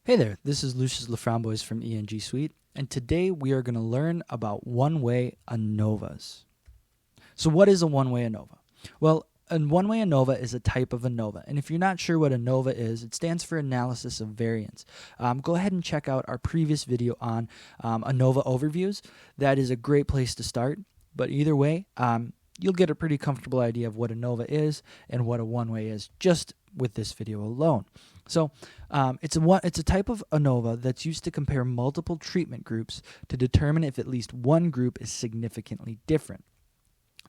Hey there, this is Lucius Laframboise from ENG Suite, and today we are going to learn about one-way ANOVAs. So what is a one-way ANOVA? Well, a one-way ANOVA is a type of ANOVA, and if you're not sure what ANOVA is, it stands for Analysis of Variance. Go ahead and check out our previous video on ANOVA overviews. That is a great place to start, but either way, you'll get a pretty comfortable idea of what ANOVA is and what a one-way is just with this video alone. So it's a type of ANOVA that's used to compare multiple treatment groups to determine if at least one group is significantly different.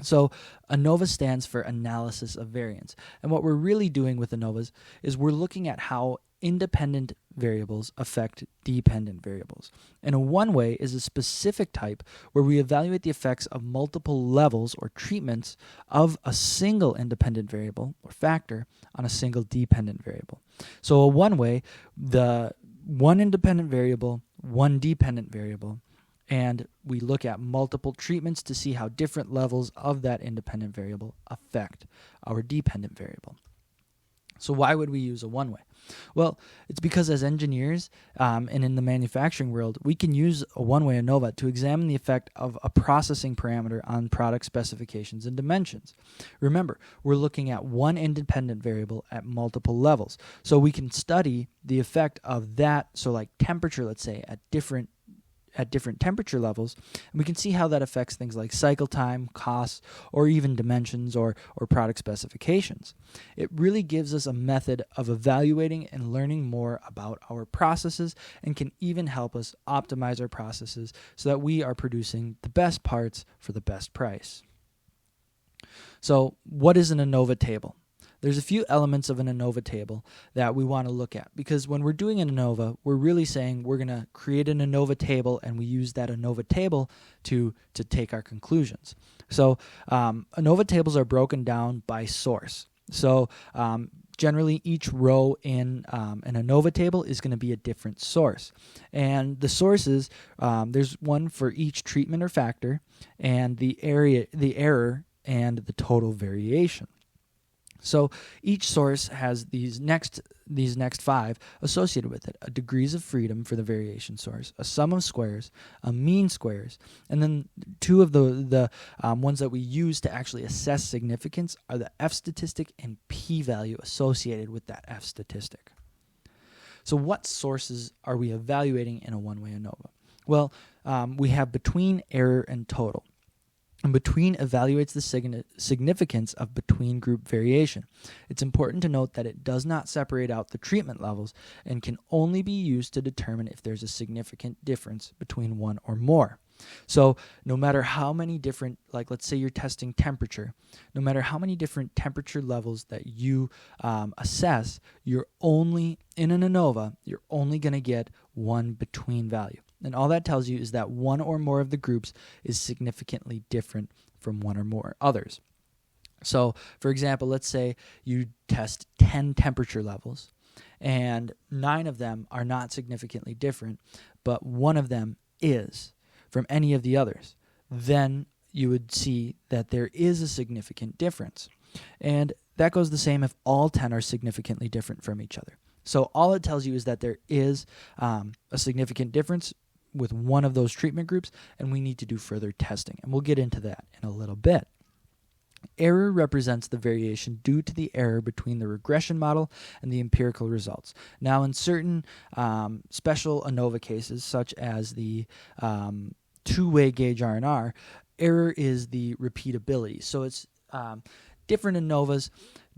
So ANOVA stands for Analysis of Variance. And what we're really doing with ANOVAs is we're looking at how independent variables affect dependent variables. And a one-way is a specific type where we evaluate the effects of multiple levels or treatments of a single independent variable or factor on a single dependent variable. So a one-way, the one independent variable, one dependent variable, and we look at multiple treatments to see how different levels of that independent variable affect our dependent variable. So why would we use a one-way? Well, it's because as engineers and in the manufacturing world, we can use a one-way ANOVA to examine the effect of a processing parameter on product specifications and dimensions. Remember, we're looking at one independent variable at multiple levels. So we can study the effect of that, so like temperature, let's say, at different temperature levels, and we can see how that affects things like cycle time, costs, or even dimensions or product specifications. It really gives us a method of evaluating and learning more about our processes and can even help us optimize our processes so that we are producing the best parts for the best price. So what is an ANOVA table? There's a few elements of an ANOVA table that we want to look at, because when we're doing an ANOVA, we're really saying we're going to create an ANOVA table and we use that ANOVA table to take our conclusions. So ANOVA tables are broken down by source. So generally each row in an ANOVA table is going to be a different source. And the sources, there's one for each treatment or factor, and the error, and the total variation. So each source has these next five associated with it: a degrees of freedom for the variation source, a sum of squares, a mean squares, and then two of the ones that we use to actually assess significance are the F-statistic and p-value associated with that F-statistic. So what sources are we evaluating in a one-way ANOVA? Well, we have between, error, and total. And between evaluates the significance of between group variation. It's important to note that it does not separate out the treatment levels and can only be used to determine if there's a significant difference between one or more. So no matter how many different, like let's say you're testing temperature, no matter how many different temperature levels that you assess, you're only, in an ANOVA, you're only going to get one between value. And all that tells you is that one or more of the groups is significantly different from one or more others. So, for example, let's say you test 10 temperature levels, and 9 of them are not significantly different, but one of them is from any of the others. Then you would see that there is a significant difference. And that goes the same if all 10 are significantly different from each other. So all it tells you is that there is a significant difference with one of those treatment groups, and we need to do further testing. And we'll get into that in a little bit. Error represents the variation due to the error between the regression model and the empirical results. Now, in certain special ANOVA cases, such as the two-way gauge R&R, error is the repeatability. So it's different ANOVAs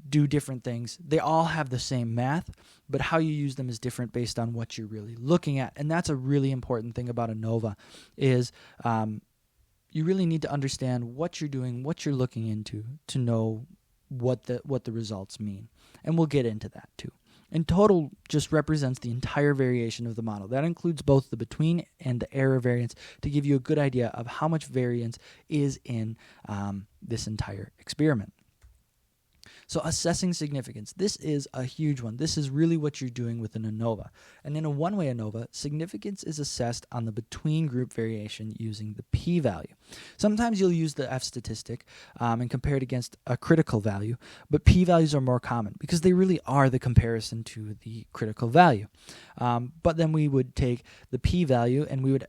do different things. They all have the same math, but how you use them is different based on what you're really looking at. And that's a really important thing about ANOVA is you really need to understand what you're doing, what you're looking into to know what the results mean. And we'll get into that too. And total just represents the entire variation of the model. That includes both the between and the error variance to give you a good idea of how much variance is in this entire experiment. So assessing significance, this is a huge one. This is really what you're doing with an ANOVA. And in a one-way ANOVA, significance is assessed on the between group variation using the p-value. Sometimes you'll use the F-statistic and compare it against a critical value, but p-values are more common because they really are the comparison to the critical value. But then we would take the p-value and we would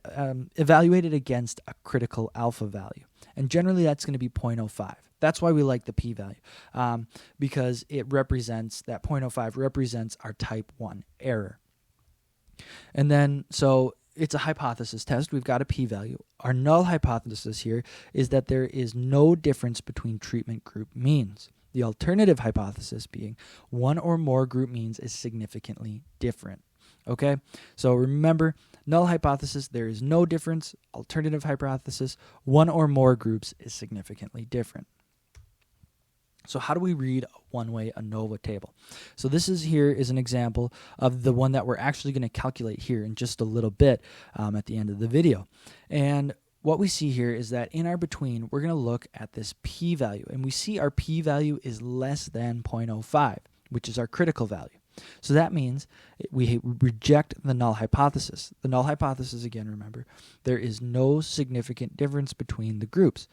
evaluate it against a critical alpha value. And generally that's going to be 0.05. That's why we like the p-value, because it represents, that 0.05 represents our type 1 error. And then, so it's a hypothesis test. We've got a p-value. Our null hypothesis here is that there is no difference between treatment group means. The alternative hypothesis being one or more group means is significantly different. Okay, so remember, null hypothesis, there is no difference. Alternative hypothesis, one or more groups is significantly different. So how do we read a one-way ANOVA table? So this here is an example of the one that we're actually going to calculate here in just a little bit at the end of the video. And what we see here is that in our between, we're going to look at this p-value. And we see our p-value is less than 0.05, which is our critical value. So that means we reject the null hypothesis. The null hypothesis, again, remember, there is no significant difference between the groups.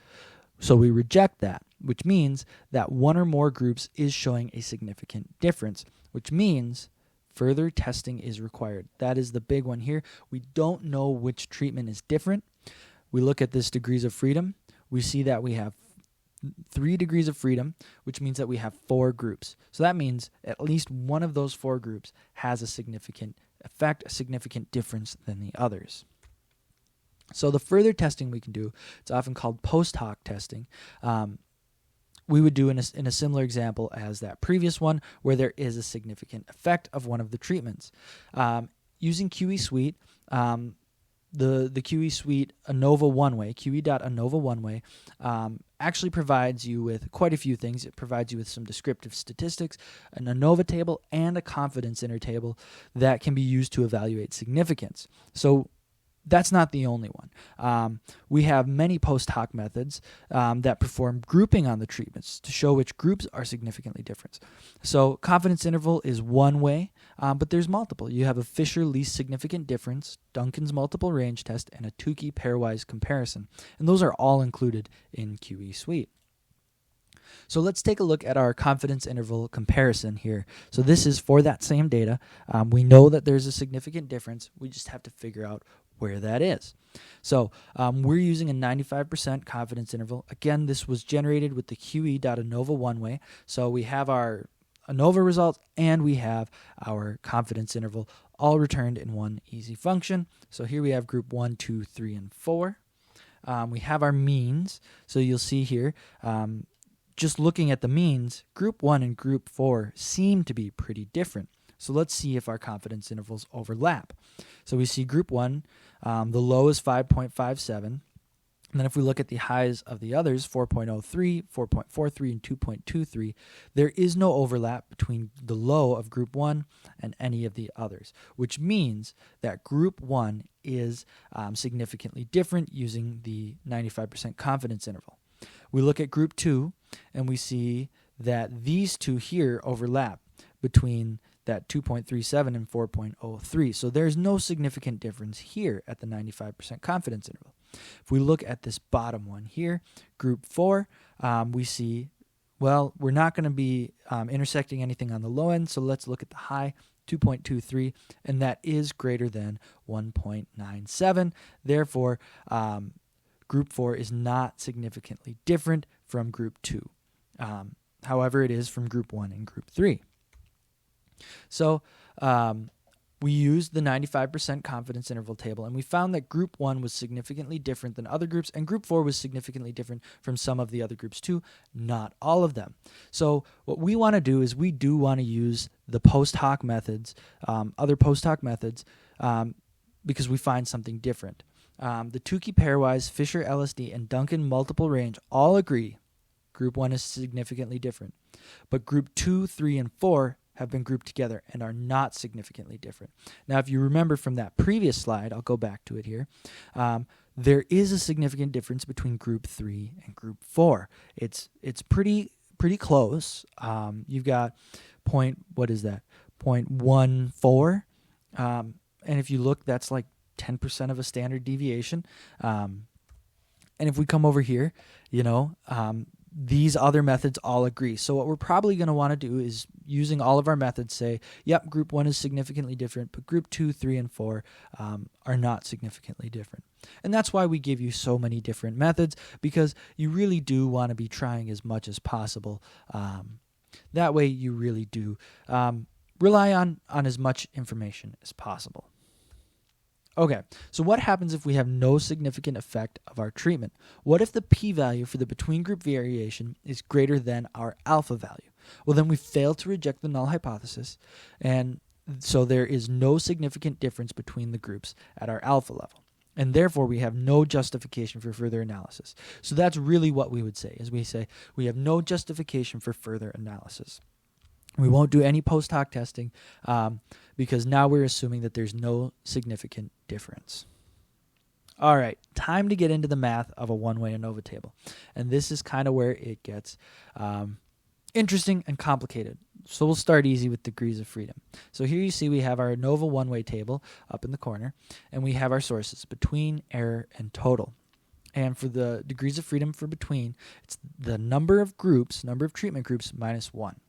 So we reject that, which means that one or more groups is showing a significant difference, which means further testing is required. That is the big one here. We don't know which treatment is different. We look at this degrees of freedom. We see that we have 3 degrees of freedom, which means that we have 4 groups. So that means at least one of those 4 groups has a significant effect, a significant difference than the others. So the further testing we can do, it's often called post hoc testing. We would do in a similar example as that previous one, where there is a significant effect of one of the treatments. Using QE Suite, the QE Suite ANOVA One-Way, QE.ANOVA One-Way, actually provides you with quite a few things. It provides you with some descriptive statistics, an ANOVA table, and a confidence interval that can be used to evaluate significance. So that's not the only one. We have many post hoc methods that perform grouping on the treatments to show which groups are significantly different. So confidence interval is one way, but there's multiple. You have a Fisher least significant difference, Duncan's multiple range test, and a Tukey pairwise comparison. And those are all included in QE Suite. So let's take a look at our confidence interval comparison here. So this is for that same data. We know that there's a significant difference. We just have to figure out where that is. So we're using a 95% confidence interval. Again, this was generated with the QE.ANOVA One-Way. So we have our ANOVA results and we have our confidence interval all returned in one easy function. So here we have group 1, 2, 3, and 4. We have our means. So you'll see here, just looking at the means, group 1 and group 4 seem to be pretty different. So let's see if our confidence intervals overlap. So we see group 1, the low is 5.57. And then if we look at the highs of the others, 4.03, 4.43, and 2.23, there is no overlap between the low of group 1 and any of the others, which means that group 1 is significantly different using the 95% confidence interval. We look at group 2, and we see that these two here overlap between that 2.37 and 4.03. So there's no significant difference here at the 95% confidence interval. If we look at this bottom one here, group 4, we see, well, we're not going to be intersecting anything on the low end, so let's look at the high, 2.23, and that is greater than 1.97. Therefore, group 4 is not significantly different from group 2. However, it is from group 1 and group 3. So we used the 95% confidence interval table, and we found that group 1 was significantly different than other groups, and group 4 was significantly different from some of the other groups too, not all of them. So what we want to do is we do want to use the post hoc methods, other post hoc methods, because we find something different. The Tukey pairwise, Fisher LSD, and Duncan multiple range all agree group 1 is significantly different, but group 2, 3, and 4 have been grouped together and are not significantly different. Now, if you remember from that previous slide, I'll go back to it here, there is a significant difference between group 3 and group 4. It's pretty pretty close. You've got what is that? 0.14. And if you look, that's like 10% of a standard deviation. And if we come over here, these other methods all agree. So what we're probably going to want to do is, using all of our methods, say, yep, group 1 is significantly different, but group 2, 3, and 4 are not significantly different. And that's why we give you so many different methods, because you really do want to be trying as much as possible. That way you really do rely on as much information as possible. Okay, so what happens if we have no significant effect of our treatment? What if the p-value for the between group variation is greater than our alpha value? Well, then we fail to reject the null hypothesis, and so there is no significant difference between the groups at our alpha level, and therefore we have no justification for further analysis. So that's really what we would say, is we say we have no justification for further analysis. We won't do any post hoc testing because now we're assuming that there's no significant difference. All right, time to get into the math of a one-way ANOVA table. And this is kind of where it gets interesting and complicated. So we'll start easy with degrees of freedom. So here you see we have our ANOVA one-way table up in the corner, and we have our sources, between, error, and total. And for the degrees of freedom for between, it's the number of treatment groups minus 1.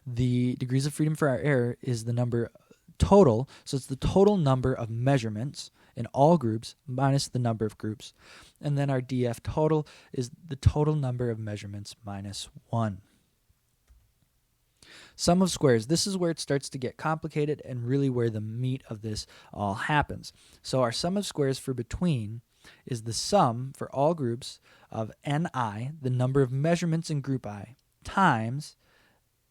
The degrees of freedom for our error is the number total, so it's the total number of measurements in all groups minus the number of groups. And then our DF total is the total number of measurements minus 1. Sum of squares. This is where it starts to get complicated and really where the meat of this all happens. So our sum of squares for between is the sum for all groups of ni, the number of measurements in group I, times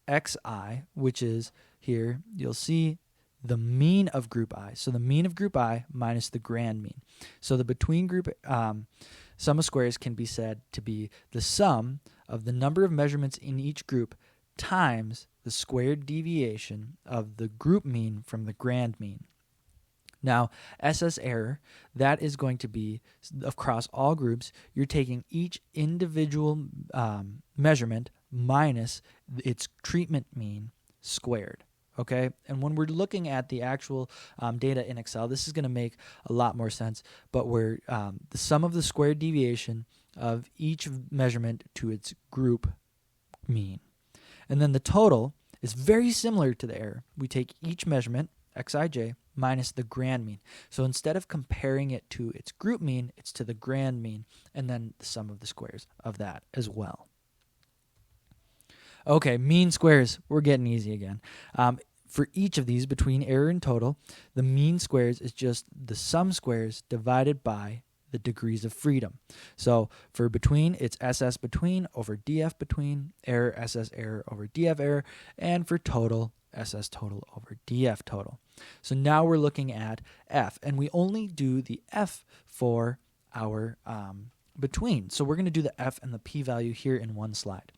xi, which is here, you'll see the mean of group I. So the mean of group I minus the grand mean. So the between group sum of squares can be said to be the sum of the number of measurements in each group times the squared deviation of the group mean from the grand mean. Now, SS error, that is going to be across all groups. You're taking each individual measurement minus its treatment mean squared, okay? And when we're looking at the actual data in Excel, this is going to make a lot more sense, but we're the sum of the squared deviation of each measurement to its group mean. And then the total is very similar to the error. We take each measurement, xij, minus the grand mean. So instead of comparing it to its group mean, it's to the grand mean, and then the sum of the squares of that as well. Okay, mean squares, we're getting easy again. For each of these, between error and total, the mean squares is just the sum squares divided by the degrees of freedom. So for between, it's SS between over DF between, error SS error over DF error, and for total, SS total over DF total. So now we're looking at F, and we only do the F for our between. So we're going to do the F and the p-value here in one slide.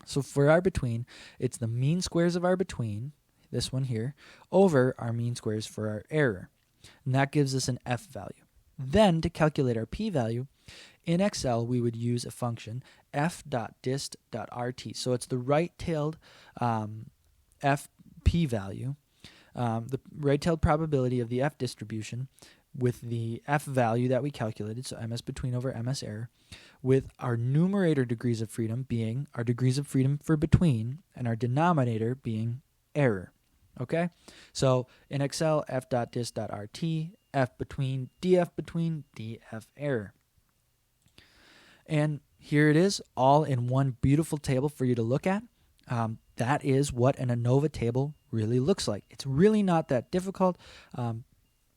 So for our between, it's the mean squares of our between, this one here, over our mean squares for our error. And that gives us an F value. Then to calculate our p-value, in Excel we would use a function f.dist.rt. So it's the right-tailed F p-value, the right-tailed probability of the F distribution with the F value that we calculated, so MS between over MS error, with our numerator degrees of freedom being our degrees of freedom for between, and our denominator being error. Okay? So in Excel, f.dist.rt, F between, DF error. And here it is, all in one beautiful table for you to look at. That is what an ANOVA table really looks like. It's really not that difficult,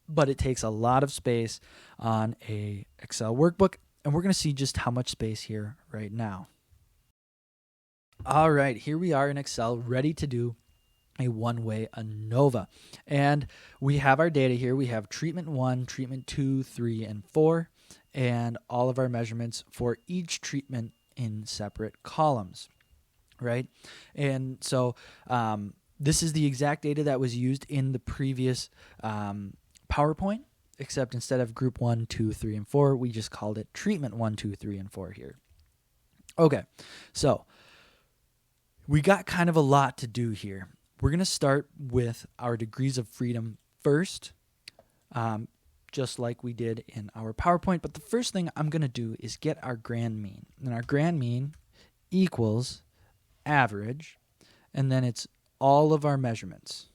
but it takes a lot of space on a Excel workbook, and we're going to see just how much space here right now. All right, here we are in Excel, ready to do a one-way ANOVA. And we have our data here. We have treatment 1, treatment 2, 3, and 4, and all of our measurements for each treatment in separate columns, right? And so this is the exact data that was used in the previous PowerPoint, except instead of group 1, 2, 3, and 4, we just called it treatment 1, 2, 3, and 4 here. Okay, so We got kind of a lot to do here. We're going to start with our degrees of freedom first, just like we did in our PowerPoint. But the first thing I'm going to do is get our grand mean. And our grand mean equals average, and then it's all of our measurements.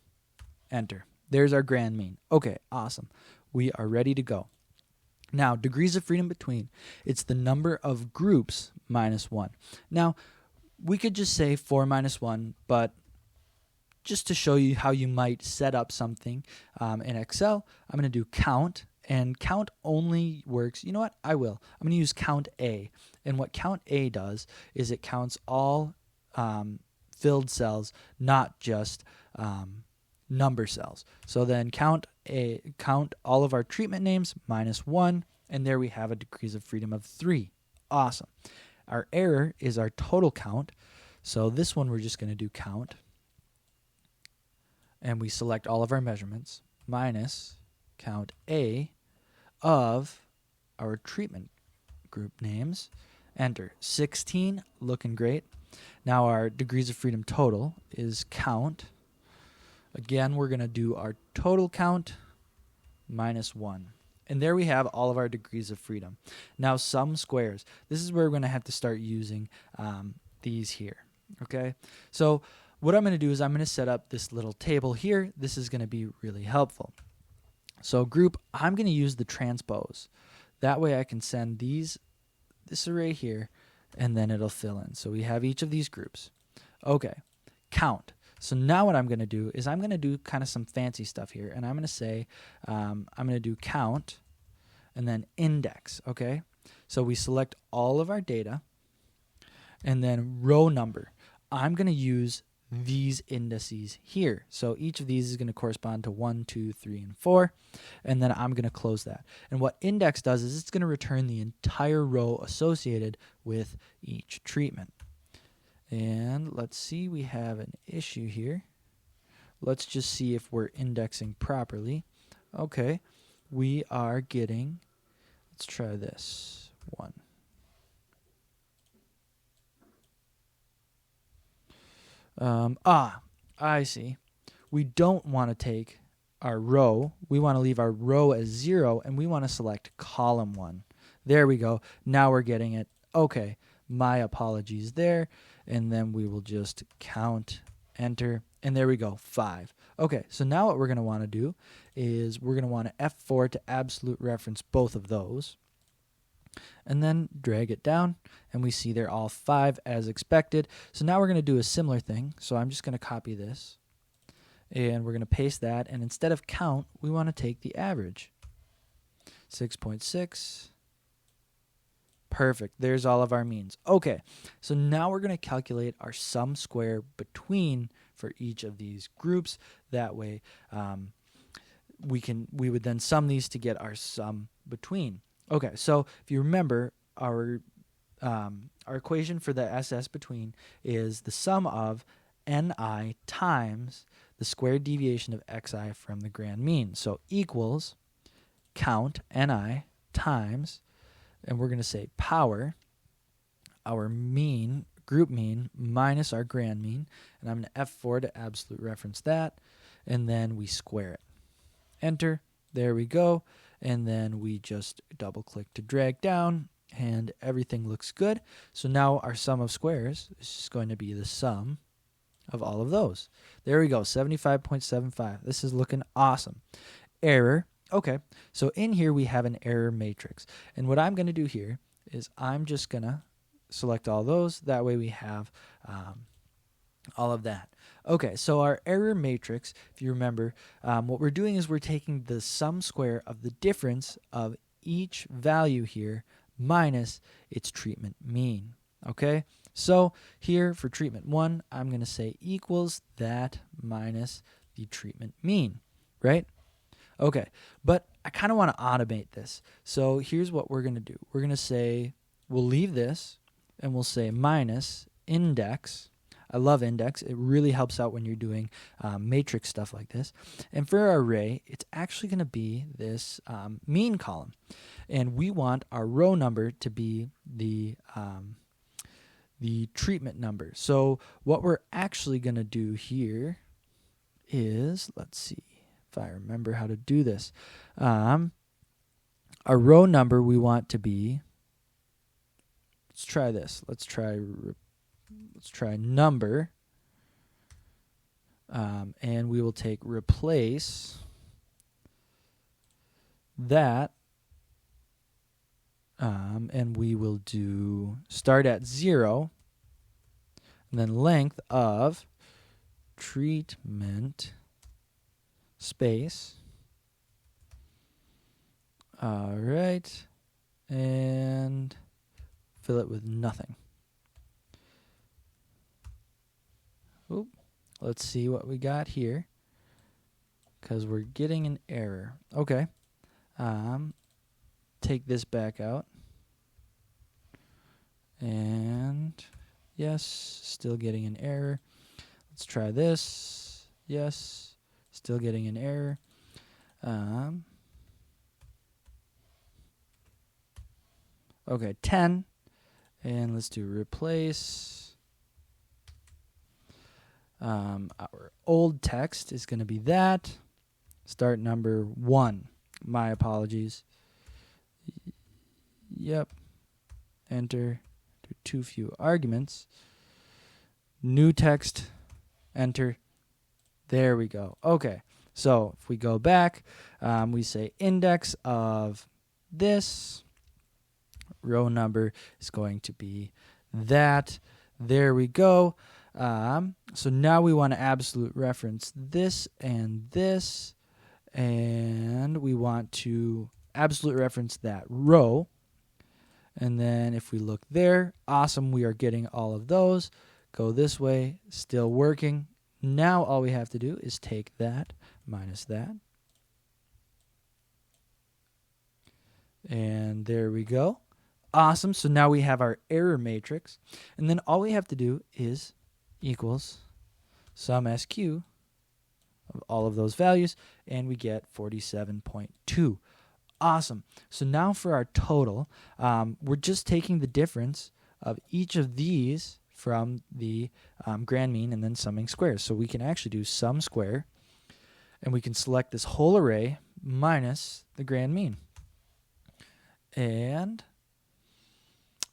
Enter. There's our grand mean. Okay, awesome. We are ready to go. Now, degrees of freedom between, it's the number of groups minus 1. Now, we could just say 4 minus 1, but just to show you how you might set up something in Excel, I'm going to do count, and count only works. You know what? I will. I'm going to use count A, and what count A does is it counts all filled cells, not just number cells. So then count all of our treatment names minus 1, and there we have a degrees of freedom of 3. Awesome. Our error is our total count. So this one we're just going to do count. And we select all of our measurements minus count A of our treatment group names. Enter. 16, looking great. Now our degrees of freedom total is count. Again, we're going to do our total count minus 1. And there we have all of our degrees of freedom. Now sum squares. This is where we're going to have to start using these here. Okay, so what I'm going to do is I'm going to set up this little table here. This is going to be really helpful. So group, I'm going to use the transpose. That way I can send this array here, and then it'll fill in. So we have each of these groups. Okay, count. So now what I'm going to do is I'm going to do kind of some fancy stuff here, and I'm going to say I'm going to do count and then index, okay? So we select all of our data and then row number. I'm going to use these indices here. So each of these is going to correspond to 1, 2, 3, and 4, and then I'm going to close that. And what index does is it's going to return the entire row associated with each treatment. And let's see, we have an issue here. Let's just see if we're indexing properly. Okay, we are getting, let's try this one. I see. We don't want to take our row. We want to leave our row as 0, and we want to select column 1. There we go. Now we're getting it. Okay, my apologies there. And then we will just count, enter, and there we go, 5. Okay, so now what we're going to want to do is we're going to want to F4 to absolute reference both of those. And then drag it down, and we see they're all 5 as expected. So now we're going to do a similar thing. So I'm just going to copy this, and we're going to paste that. And instead of count, we want to take the average. 6.6. Perfect. There's all of our means. Okay, so now we're going to calculate our sum square between for each of these groups. That way, we would then sum these to get our sum between. Okay, so if you remember, our equation for the SS between is the sum of NI times the squared deviation of XI from the grand mean. So equals count NI times, and we're going to say power, our mean, group mean, minus our grand mean, and I'm going to F4 to absolute reference that, and then we square it. Enter. There we go. And then we just double click to drag down, and everything looks good. So now our sum of squares is just going to be the sum of all of those. There we go, 75.75. This is looking awesome. Error. Okay, so in here we have an error matrix. And what I'm going to do here is I'm just going to select all those. That way we have all of that. Okay, so our error matrix, if you remember, what we're doing is we're taking the sum square of the difference of each value here minus its treatment mean. Okay, so here for treatment 1, I'm going to say equals that minus the treatment mean, right? Okay, but I kind of want to automate this. So here's what we're going to do. We're going to say, we'll leave this, and we'll say minus index. I love index. It really helps out when you're doing matrix stuff like this. And for our array, it's actually going to be this mean column. And we want our row number to be the treatment number. So what we're actually going to do here is, let's see if I remember how to do this. Our row number we want to be, let's try this. Let's try number, and we will take replace that, and we will do start at 0, and then length of treatment space. All right, and fill it with nothing. Oop. Let's see what we got here, because we're getting an error. Okay. Take this back out. And yes, still getting an error. Let's try this. Yes, still getting an error. Okay, 10. And let's do replace. Our old text is going to be that. Start number 1. My apologies. Yep. Enter. Too few arguments. New text. Enter. There we go. Okay. So if we go back, we say index of this. Row number is going to be that. There we go. So now we want to absolute reference this, and we want to absolute reference that row. And then if we look there, awesome, we are getting all of those. Go this way, still working. Now all we have to do is take that minus that. And there we go. Awesome. So now we have our error matrix. And then all we have to do is equals sum SQ of all of those values, and we get 47.2. Awesome. So now for our total, we're just taking the difference of each of these from the grand mean and then summing squares. So we can actually do sum square, and we can select this whole array minus the grand mean. And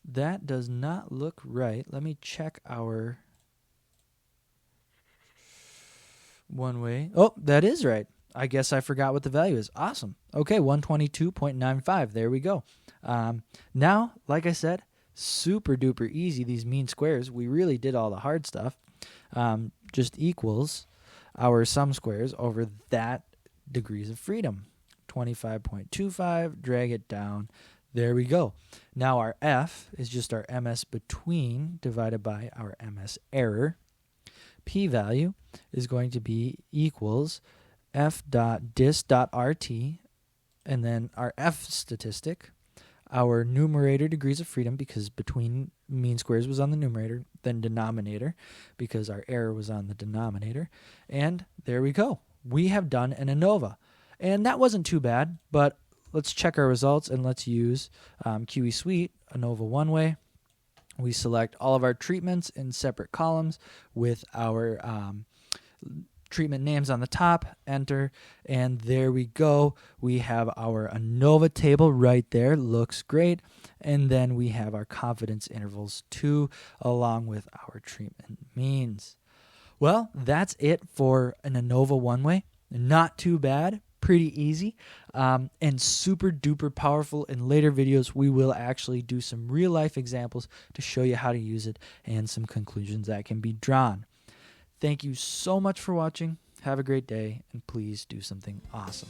that does not look right. Let me check our one way. Oh, that is right. I guess I forgot what the value is. Awesome. Okay, 122.95. There we go. Now, like I said, super duper easy, these mean squares. We really did all the hard stuff. Just equals our sum squares over that degrees of freedom. 25.25, drag it down. There we go. Now our F is just our MS between divided by our MS error. P-value is going to be equals f.dis.rt, and then our F statistic, our numerator degrees of freedom, because between mean squares was on the numerator, then denominator, because our error was on the denominator. And there we go. We have done an ANOVA. And that wasn't too bad, but let's check our results, and let's use QE Suite, ANOVA One-Way. We select all of our treatments in separate columns with our treatment names on the top, enter, and there we go. We have our ANOVA table right there. Looks great. And then we have our confidence intervals too, along with our treatment means. Well, that's it for an ANOVA One-Way. Not too bad. Pretty easy and super duper powerful. In later videos, we will actually do some real life examples to show you how to use it and some conclusions that can be drawn. Thank you so much for watching. Have a great day, and please do something awesome.